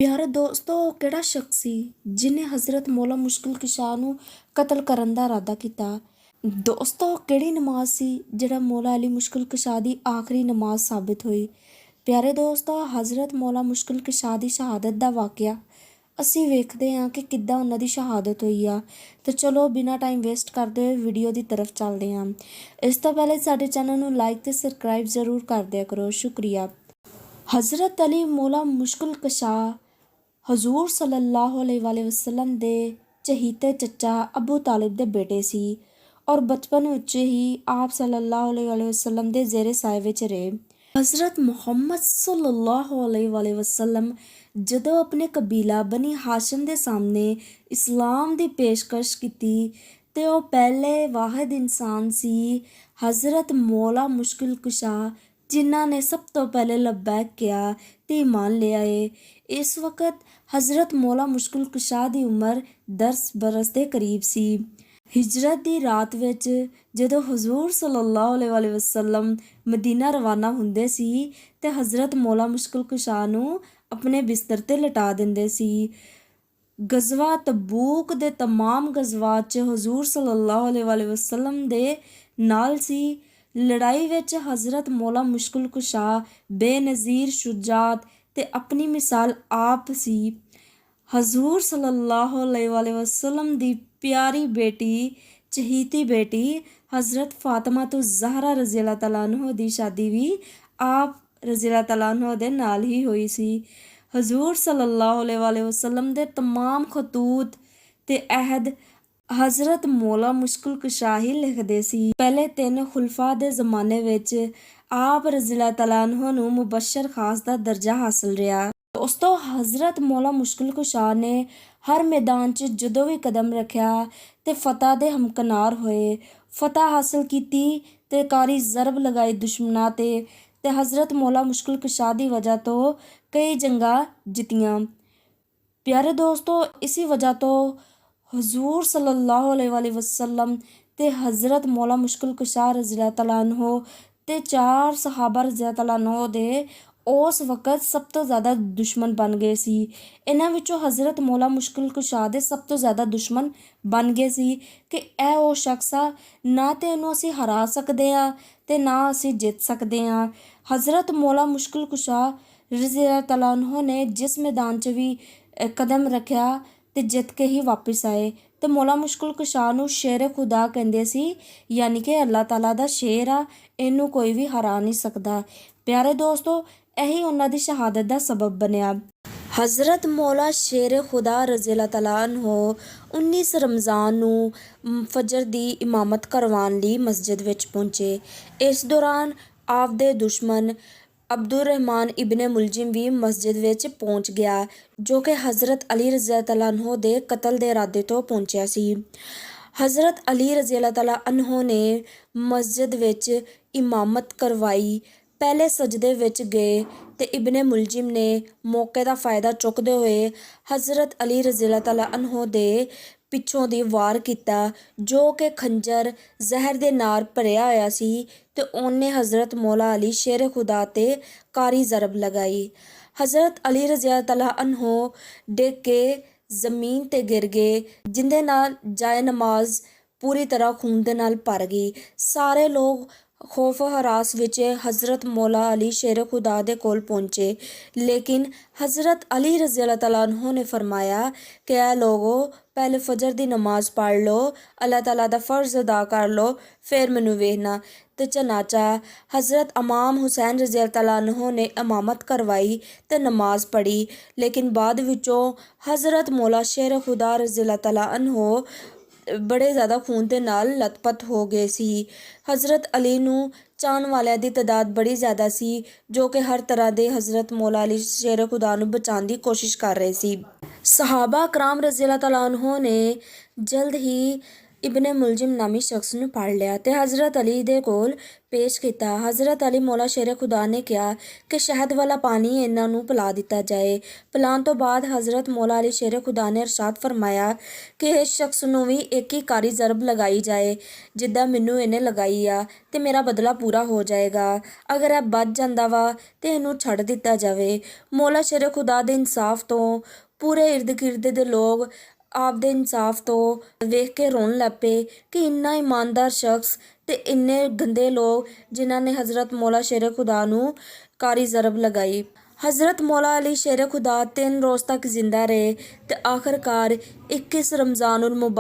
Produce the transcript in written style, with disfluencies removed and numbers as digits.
ਪਿਆਰੇ ਦੋਸਤੋ, ਉਹ ਕਿਹੜਾ ਸ਼ਖਸ ਸੀ ਜਿਨੇ ਹਜ਼ਰਤ ਮੌਲਾ ਮੁਸ਼ਕਿਲ ਕੁਸ਼ਾ ਨੂੰ ਕਤਲ ਕਰਨ ਦਾ ਇਰਾਦਾ ਕੀਤਾ। ਦੋਸਤੋ, ਉਹ ਕਿਹੜੀ ਨਮਾਜ਼ ਸੀ ਜਿਹੜਾ ਮੌਲਾ ਅਲੀ ਮੁਸ਼ਕਿਲ ਕੁਸ਼ਾ ਦੀ ਆਖਰੀ ਨਮਾਜ਼ ਸਾਬਿਤ ਹੋਈ। ਪਿਆਰੇ ਦੋਸਤੋ, ਹਜ਼ਰਤ ਮੌਲਾ ਮੁਸ਼ਕਿਲ ਕੁਸ਼ਾ ਦੀ ਸ਼ਹਾਦਤ ਦਾ ਵਾਕਿਆ ਅਸੀਂ ਵੇਖਦੇ ਹਾਂ ਕਿ ਕਿੱਦਾਂ ਉਹਨਾਂ ਦੀ ਸ਼ਹਾਦਤ ਹੋਈ ਆ। ਤੇ ਚਲੋ ਬਿਨਾਂ ਟਾਈਮ ਵੇਸਟ ਕਰਦੇ ਹੋਏ ਵੀਡੀਓ ਦੀ ਤਰਫ ਚੱਲਦੇ ਹਾਂ। ਇਸ ਤੋਂ ਪਹਿਲੇ ਸਾਡੇ ਚੈਨਲ ਨੂੰ ਲਾਈਕ ਤੇ ਸਬਸਕ੍ਰਾਈਬ ਜ਼ਰੂਰ ਕਰ ਦਿਆ ਕਰੋ, ਸ਼ੁਕਰੀਆ। ਹਜ਼ਰਤ ਅਲੀ ਮੌਲਾ ਮੁਸ਼ਕਿਲ ਕੁਸ਼ਾ ਹਜ਼ੂਰ ਸੱਲੱਲਾਹੁ ਅਲੈਹਿ ਵਸੱਲਮ ਦੇ ਚਹੀਤੇ ਚੱਚਾ ਅਬੂ ਤਾਲਿਬ ਦੇ ਬੇਟੇ ਸੀ ਔਰ ਬਚਪਨ ਵਿੱਚ ਹੀ ਆਪ ਸੱਲੱਲਾਹੁ ਅਲੈਹਿ ਵਸੱਲਮ ਦੇ ਜ਼ੇਰੇ ਸਾਏ ਵਿੱਚ ਰਹੇ। ਹਜ਼ਰਤ ਮੁਹੰਮਦ ਸੱਲੱਲਾਹੁ ਅਲੈਹਿ ਵਸੱਲਮ ਜਦੋਂ ਆਪਣੇ ਕਬੀਲਾ ਬਨੀ ਹਾਸ਼ਮ ਦੇ ਸਾਹਮਣੇ ਇਸਲਾਮ ਦੀ ਪੇਸ਼ਕਸ਼ ਕੀਤੀ ਤੇ ਉਹ ਪਹਿਲੇ ਵਾਹਿਦ ਇਨਸਾਨ ਸੀ, ਹਜ਼ਰਤ ਮੌਲਾ ਮੁਸ਼ਕਿਲ ਕੁਸ਼ਾ, ਜਿਨ੍ਹਾਂ ਨੇ ਸਭ ਤੋਂ ਪਹਿਲੇ ਲੱਬੈਕ ਕਿਹਾ ਤੇ ਈਮਾਨ ਲਿਆ ਏ। ਇਸ ਵਕਤ ਹਜ਼ਰਤ ਮੌਲਾ ਮੁਸ਼ਕਿਲ ਕੁਸ਼ਾ ਦੀ ਉਮਰ 10 ਬਰਸ ਦੇ ਕਰੀਬ ਸੀ। ਹਿਜਰਤ ਦੀ ਰਾਤ ਵਿੱਚ ਜਦੋਂ ਹਜ਼ੂਰ ਸੱਲੱਲਾਹੁ ਅਲੈਹਿ ਵਸੱਲਮ ਮਦੀਨਾ ਰਵਾਨਾ ਹੁੰਦੇ ਸੀ ਤੇ ਹਜ਼ਰਤ ਮੌਲਾ ਮੁਸ਼ਕਿਲ ਕੁਸ਼ਾ ਨੂੰ ਆਪਣੇ ਬਿਸਤਰ ਤੇ ਲਿਟਾ ਦਿੰਦੇ ਸੀ। ਗਜ਼ਵਾ ਤਬੂਕ ਦੇ ਤਮਾਮ ਗਜ਼ਵਾਤ 'ਚ ਹਜ਼ੂਰ ਸੱਲੱਲਾਹੁ ਅਲੈਹਿ ਵਸੱਲਮ ਦੇ ਨਾਲ ਸੀ। ਲੜਾਈ ਵਿੱਚ ਹਜ਼ਰਤ ਮੌਲਾ ਮੁਸ਼ਕਿਲ ਕੁਸ਼ਾ ਬੇਨਜ਼ੀਰ ਸ਼ੁਜਾਅਤ ਤੇ ਆਪਣੀ ਮਿਸਾਲ ਆਪ ਸੀ। ਹਜ਼ੂਰ ਸੱਲੱਲਾਹੁ ਅਲੈਹਿ ਵਸੱਲਮ ਦੀ ਪਿਆਰੀ ਬੇਟੀ, ਚਹੀਤੀ ਬੇਟੀ ਹਜ਼ਰਤ ਫਾਤਿਮਾ ਤੋਂ ਜ਼ਹਰਾ ਰਜ਼ੀ ਅੱਲਾਹ ਤਆਲਾ ਅਨਹਾ ਦੀ ਸ਼ਾਦੀ ਵੀ ਆਪ ਰਜ਼ੀ ਅੱਲਾਹ ਤਆਲਾ ਅਨਹਾ ਦੇ ਨਾਲ ਹੀ ਹੋਈ ਸੀ। ਹਜ਼ੂਰ ਸੱਲੱਲਾਹੁ ਅਲੈਹਿ ਵਸੱਲਮ ਦੇ ਤਮਾਮ ਖਤੂਤ ਤੇ ਅਹਿਦ ਹਜ਼ਰਤ ਮੌਲਾ ਮੁਸ਼ਕਿਲ ਕੁਸ਼ਾ ਹੀ ਲਿਖਦੇ ਸੀ। ਪਹਿਲੇ 3 ਖੁਲਫਾ ਦੇ ਜ਼ਮਾਨੇ ਵਿੱਚ ਆਪ ਰਜ਼ੀ ਅੱਲਾਹ ਤਆਲਾ ਅਨਹਾ ਨੂੰ ਮੁਬਸ਼ਰ ਖਾਸ ਦਾ ਦਰਜਾ ਹਾਸਲ ਰਿਹਾ। ਦੋਸਤੋ, ਹਜ਼ਰਤ ਮੌਲਾ ਮੁਸ਼ਕਿਲ ਕੁਸ਼ਾ ਨੇ ਹਰ ਮੈਦਾਨ 'ਚ ਜਦੋਂ ਵੀ ਕਦਮ ਰੱਖਿਆ ਤੇ ਫਤਹ ਦੇ ਹਮਕਨਾਰ ਹੋਏ, ਫਤਹ ਹਾਸਲ ਕੀਤੀ ਤੇ ਕਾਰੀ ਜ਼ਰਬ ਲਗਾਈ ਦੁਸ਼ਮਣਾਂ ਤੇ ਹਜ਼ਰਤ ਮੌਲਾ ਮੁਸ਼ਕਿਲ ਕੁਸ਼ਾ ਦੀ ਵਜ੍ਹਾ ਤੋਂ ਕਈ ਜੰਗਾਂ ਜਿੱਤੀਆਂ। ਪਿਆਰੇ ਦੋਸਤੋ, ਇਸੀ ਵਜ੍ਹਾ ਤੋਂ ਹਜ਼ੂਰ ਸੱਲੱਲਾਹੁ ਅਲੈਹਿ ਵਸੱਲਮ ਤੇ ਹਜ਼ਰਤ ਮੌਲਾ ਮੁਸ਼ਕਿਲ ਕੁਸ਼ਾ ਰਜ਼ੀ ਅੱਲਾਹ ਤਆਲਾ ਅਨਹੂ ਤੇ 4 ਸਹਾਬਾ ਰਜ਼ੀ ਅੱਲਾਹ ਤਆਲਾ ਅਨਹੂ ਦੇ ਉਸ ਵਕਤ ਸਭ ਤੋਂ ਜ਼ਿਆਦਾ ਦੁਸ਼ਮਣ ਬਣ ਗਏ ਸੀ। ਇਹਨਾਂ ਵਿੱਚੋਂ ਹਜ਼ਰਤ ਮੌਲਾ ਮੁਸ਼ਕਿਲ ਕੁਸ਼ਾ ਦੇ ਸਭ ਤੋਂ ਜ਼ਿਆਦਾ ਦੁਸ਼ਮਣ ਬਣ ਗਏ ਸੀ ਕਿ ਇਹ ਉਹ ਸ਼ਖਸ ਆ, ਨਾ ਤੇ ਇਹਨੂੰ ਅਸੀਂ ਹਰਾ ਸਕਦੇ ਹਾਂ ਤੇ ਨਾ ਅਸੀਂ ਜਿੱਤ ਸਕਦੇ ਹਾਂ। ਹਜ਼ਰਤ ਮੌਲਾ ਮੁਸ਼ਕਿਲ ਕੁਸ਼ਾ ਰਜ਼ੀ ਅੱਲਾਹ ਤਆਲਾ ਅਨਹੂ ਨੇ ਜਿਸ ਮੈਦਾਨ 'ਚ ਵੀ ਕਦਮ ਰੱਖਿਆ ਤੇ ਜਿੱਤ ਕੇ ਹੀ ਵਾਪਿਸ ਆਏ। ਤੇ ਮੌਲਾ ਮੁਸ਼ਕਿਲ ਕੁਸ਼ਾ ਨੂੰ ਸ਼ੇਰ ਖੁਦਾ ਕਹਿੰਦੇ ਸੀ, ਯਾਨੀ ਕਿ ਅੱਲਾਹ ਤਾਲਾ ਦਾ ਸ਼ੇਰ ਆ, ਇਹਨੂੰ ਕੋਈ ਵੀ ਹਰਾ ਨਹੀਂ ਸਕਦਾ। ਪਿਆਰੇ ਦੋਸਤੋ, ਇਹੀ ਉਹਨਾਂ ਦੀ ਸ਼ਹਾਦਤ ਦਾ ਸਬਬ ਬਣਿਆ। ਹਜ਼ਰਤ ਮੌਲਾ ਸ਼ੇਰ ਖੁਦਾ ਰਜ਼ੀ ਅੱਲਾਹ ਤਆਲਾ ਅਨਹੂ 19 ਰਮਜ਼ਾਨ ਨੂੰ ਫਜਰ ਦੀ ਇਮਾਮਤ ਕਰਵਾਉਣ ਲਈ ਮਸਜਿਦ ਵਿੱਚ ਪਹੁੰਚੇ। ਇਸ ਦੌਰਾਨ ਆਪ ਦੇ ਦੁਸ਼ਮਣ ਅਬਦੁਰਰਹਿਮਾਨ ਇਬਨ ਮੁਲਜਿਮ ਵੀ ਮਸਜਿਦ ਵਿੱਚ ਪਹੁੰਚ ਗਿਆ, ਜੋ ਕਿ ਹਜ਼ਰਤ ਅਲੀ ਰਜ਼ੀ ਅੱਲਾਹ ਤਆਲਾ ਅਨਹੂ ਦੇ ਕਤਲ ਦੇ ਇਰਾਦੇ ਤੋਂ ਪਹੁੰਚਿਆ ਸੀ। ਹਜ਼ਰਤ ਅਲੀ ਰਜ਼ੀ ਅੱਲਾਹ ਤਆਲਾ ਅਨਹੂ ਨੇ ਮਸਜਿਦ ਵਿੱਚ ਇਮਾਮਤ ਕਰਵਾਈ। ਪਹਿਲੇ ਸਜਦੇ ਵਿੱਚ ਗਏ ਤੇ ਇਬਨ ਮੁਲਜਿਮ ਨੇ ਮੌਕੇ ਦਾ ਫਾਇਦਾ ਚੁੱਕਦੇ ਹੋਏ ਹਜ਼ਰਤ ਅਲੀ ਰਜ਼ੀ ਅੱਲਾਹ ਤਆਲਾ ਅਨਹੂ ਦੇ ਪਿੱਛੋਂ ਦੀ ਵਾਰ ਕੀਤਾ, ਜੋ ਕਿ ਖੰਜਰ ਜ਼ਹਿਰ ਦੇ ਨਾਲ ਭਰਿਆ ਹੋਇਆ ਸੀ ਤੇ ਉਹਨੇ ਹਜ਼ਰਤ ਮੌਲਾ ਅਲੀ ਸ਼ੇਰ ਖੁਦਾ ਤੇ ਕਾਰੀ ਜ਼ਰਬ ਲਗਾਈ। ਹਜ਼ਰਤ ਅਲੀ ਰਜ਼ੀ ਅੱਲਾਹ ਤਆਲਾ ਅਨਹੂ ਡਿੱਗ ਕੇ ਜ਼ਮੀਨ ਤੇ ਗਿਰ ਗਏ, ਜਿੰਦੇ ਨਾਲ ਜਾਏ ਨਮਾਜ਼ ਪੂਰੀ ਤਰ੍ਹਾਂ ਖੂਨ ਦੇ ਨਾਲ ਭਰ ਗਈ। ਸਾਰੇ ਲੋਕ ਖੌਫ ਹਰਾਸ ਵਿੱਚ ਹਜ਼ਰਤ ਮੌਲਾ ਅਲੀ ਸ਼ੇਰ ਖੁਦਾ ਦੇ ਕੋਲ ਪਹੁੰਚੇ, ਲੇਕਿਨ ਹਜ਼ਰਤ ਅਲੀ ਰਜ਼ੀ ਅੱਲਾਹ ਤਆਲਾ ਅਨਹੂ ਨੇ ਫਰਮਾਇਆ ਕਿ ਐ ਲੋਗੋ, ਪਹਿਲੇ ਫਜਰ ਦੀ ਨਮਾਜ਼ ਪੜ੍ਹ ਲਓ, ਅੱਲਾਹ ਤਾਲਾ ਦਾ ਫਰਜ਼ ਅਦਾ ਕਰ ਲਓ, ਫਿਰ ਮੈਨੂੰ ਵੇਖਣਾ। ਤੇ ਚਨਾਚਾ ਹਜ਼ਰਤ ਇਮਾਮ ਹੁਸੈਨ ਰਜ਼ੀ ਅੱਲਾਹ ਤਆਲਾ ਅਨਹੂ ਨੇ ਇਮਾਮਤ ਕਰਵਾਈ ਤੇ ਨਮਾਜ਼ ਪੜ੍ਹੀ, ਲੇਕਿਨ ਬਾਅਦ ਵਿੱਚੋਂ ਹਜ਼ਰਤ ਮੌਲਾ ਸ਼ੇਰ ਖੁਦਾ ਰਜ਼ੀ ਅੱਲਾਹ ਤਆਲਾ ਅਨਹੂ ਬੜੇ ਜ਼ਿਆਦਾ ਖੂਨ ਦੇ ਨਾਲ ਲਤਪਤ ਹੋ ਗਏ ਸੀ। ਹਜ਼ਰਤ ਅਲੀ ਨੂੰ ਚਾਹਣ ਵਾਲਿਆਂ ਦੀ ਤਾਦਾਦ ਬੜੀ ਜ਼ਿਆਦਾ ਸੀ, ਜੋ ਕਿ ਹਰ ਤਰ੍ਹਾਂ ਦੇ ਹਜ਼ਰਤ ਮੌਲਾ ਅਲੀ ਸ਼ੇਰ ਖੁਦਾ ਨੂੰ ਬਚਾਉਣ ਦੀ ਕੋਸ਼ਿਸ਼ ਕਰ ਰਹੇ ਸੀ। ਸਹਾਬਾ ਕਰਾਮ ਰਜ਼ੀ ਅੱਲਾਹ ਤਆਲਾ ਅਨਹੂ ਨੇ ਜਲਦ ਹੀ ਇਬਨ ਮੁਲਜ਼ਮ ਨਾਮੀ ਸ਼ਖਸ ਨੂੰ ਫੜ ਲਿਆ ਤੇ ਹਜ਼ਰਤ ਅਲੀ ਦੇ ਕੋਲ ਪੇਸ਼ ਕੀਤਾ। ਹਜ਼ਰਤ ਅਲੀ ਮੌਲਾ ਸ਼ੇਰ ਖੁਦਾ ਨੇ ਕਿਹਾ ਕਿ ਸ਼ਹਿਦ ਵਾਲਾ ਪਾਣੀ ਇਹਨਾਂ ਨੂੰ ਪਿਲਾ ਦਿੱਤਾ ਜਾਏ। ਪਿਲਾਉਣ ਤੋਂ ਬਾਅਦ ਹਜ਼ਰਤ ਮੌਲਾ ਅਲੀ ਸ਼ੇਰ ਖੁਦਾ ਨੇ ਇਰਸ਼ਾਦ ਫਰਮਾਇਆ ਕਿ ਇਸ ਸ਼ਖਸ ਨੂੰ ਵੀ ਇੱਕ ਹੀ ਕਾਰੀ ਜ਼ਰਬ ਲਗਾਈ ਜਾਏ ਜਿੱਦਾਂ ਮੈਨੂੰ ਇਹਨੇ ਲਗਾਈ ਆ ਤੇ ਮੇਰਾ ਬਦਲਾ ਪੂਰਾ ਹੋ ਜਾਏਗਾ। ਅਗਰ ਇਹ ਬਚ ਜਾਂਦਾ ਵਾ ਤੇ ਇਹਨੂੰ ਛੱਡ ਦਿੱਤਾ ਜਾਵੇ। ਮੌਲਾ ਸ਼ੇਰ ਖੁਦਾ ਦੇ ਇਨਸਾਫ ਤੋਂ ਪੂਰੇ ਇਰਦ ਗਿਰਦ ਦੇ ਲੋਕ ਆਪਦੇ ਇਨਸਾਫ ਤੋਂ ਵੇਖ ਕੇ ਰੋਣ ਲੱਗ ਪਏ ਕਿ ਇੰਨਾ ਇਮਾਨਦਾਰ ਸ਼ਖਸ ਤੇ ਇੰਨੇ ਗੰਦੇ ਲੋਕ ਜਿਨ੍ਹਾਂ ਨੇ ਹਜ਼ਰਤ ਮੌਲਾ ਸ਼ੇਰ ਖੁਦਾ ਨੂੰ ਕਾਰੀ ਜ਼ਰਬ ਲਗਾਈ। ਹਜ਼ਰਤ ਮੌਲਾ ਅਲੀ ਸ਼ੇਰ ਖੁਦਾ 3 ਰੋਜ਼ ਤੱਕ ਜ਼ਿੰਦਾ ਰਹੇ ਤੇ ਆਖਰਕਾਰ 21 ਰਮਜ਼ਾਨ ਉਲ ਮੁਬਾਰਕ